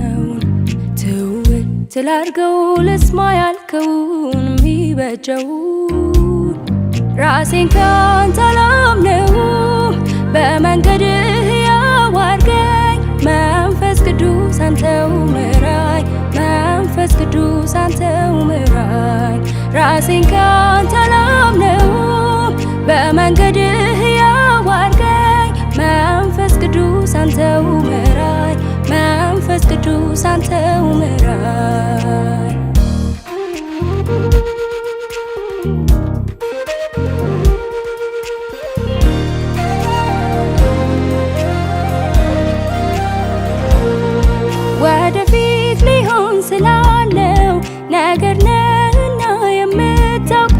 ያልከውን ትውት ላርገው ልስማ ያልከውን ሚበጀውን ራሴን ካንተ አላምነውም በመንገድህ ሕያው አርገኝ መንፈስ ቅዱስ አንተው ምራኝ መንፈስ ቅዱስ አንተው ምራኝ ራሴን ካንተ አላምነውም በመንገድህ ሕያው አርገኝ መንፈስ ቅዱስ አንተው ምራኝ መንፈስ ቅዱስ አንተው ምራኝ ወደፊት ሊሆን ስላለው ነገር ነህና የምታውቅ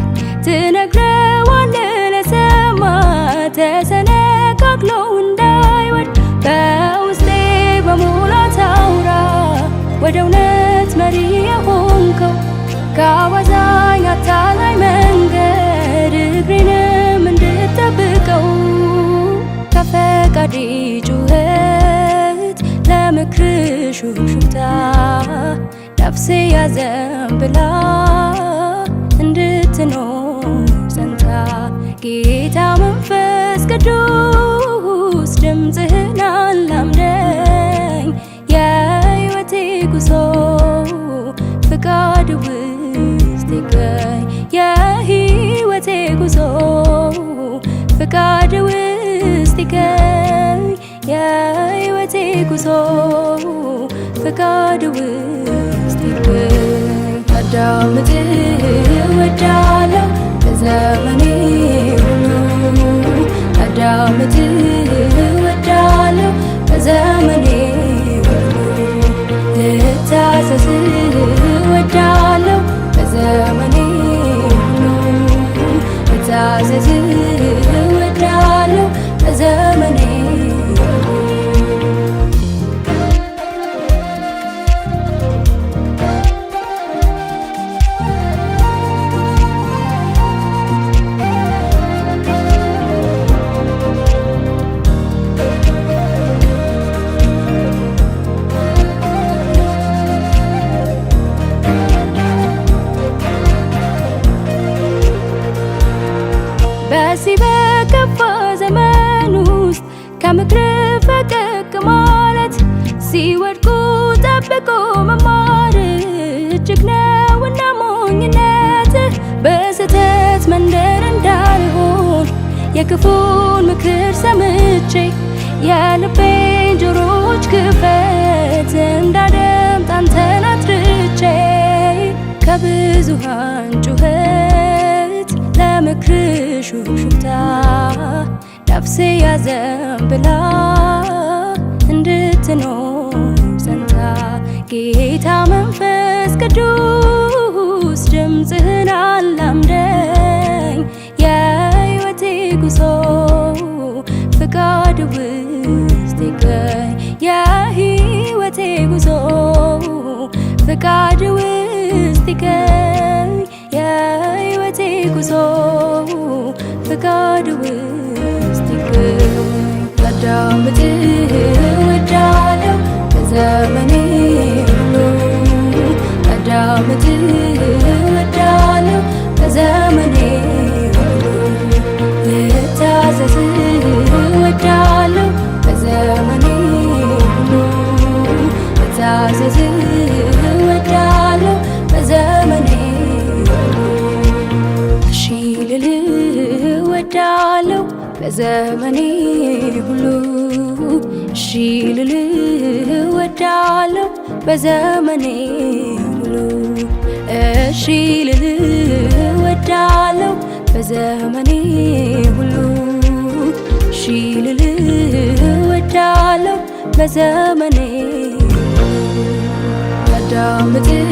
ትነግረዋለህ ለሰማ ተሰነካክሎ እንዳይወድ በውስጤ በሙላት አውራ ወደ እውነት መሪ የሆንከው ከአዋዛኝ አታላይ መንገድ እግሬንም እንድጠብቀው ከፈቃዴ ጩኸት ለምክር ሹክሹክታ ነፍሴ ያዘንብላ እንድትኖር ጸንታ ጌታ መንፈስ ቅዱስ ድምፅህን አላምደኝ የሕይወቴ ጉዞ ፍቃድ ውስጥ ይገኝ የሕይወቴ ጉዞ ፍቃድ ውስጥ ይገኝ የሕይወቴ ጉዞ ፍቃድ ውስጥ ይገኝ አዳምጥህ እወዳለሁ በዘመኔ ሁሉ አዳምጥህ እወዳለሁ በዘመኔ ሁሉ ልታዘዝህ እወዳለሁ በዘመኔ ሁሉ ልታዘዝህ እወዳለሁ በዘመኔ በዚህ በከፋ ዘመን ውስጥ ከምክር ፈቀቅ ማለት ሲወድቁ ጠብቆ መማር እጅግ ነውና ሞኝነት በስህተት መንደር እንዳልሆን የክፉን ምክር ሰምቼ የልቤን ጆሮች ክፈት እንዳደምጥ አንተን አትርቼ ከብዙሃን ጩኸት ለምክር ሹክሹክታ ነፍሴ ያዘንብላ እንድትኖር ጸንታ ጌታ መንፈስ ቅዱስ ድምፅህን አላምደኝ የሕይወቴ ጉዞ ፍቃድ ውስጥ ይገኝ የሕይወቴ ጉዞ ፍቃድ ውስጥ ይገኝ የሕይወቴ ጉዞ ፍቃድ ውስጥ ይገኝ አዳምጥህ እወዳለሁ በዘመኔ ሁሉ አዳምጥህ እወዳለሁ በዘመኔ ሁሉ ልታዘዝህ እወዳለሁ በዘመኔ ሁሉ ልታዘዝህ እወዳለሁ በዘመኔ እወዳለሁ በዘመኔ ሁሉ እሺ ልልህ እወዳለሁ በዘመኔ ሁሉ እሺ ልልህ እወዳለሁ በዘመኔ ሁሉ እሺ ልልህ እወዳለሁ በዘመኔ አዳምጥህ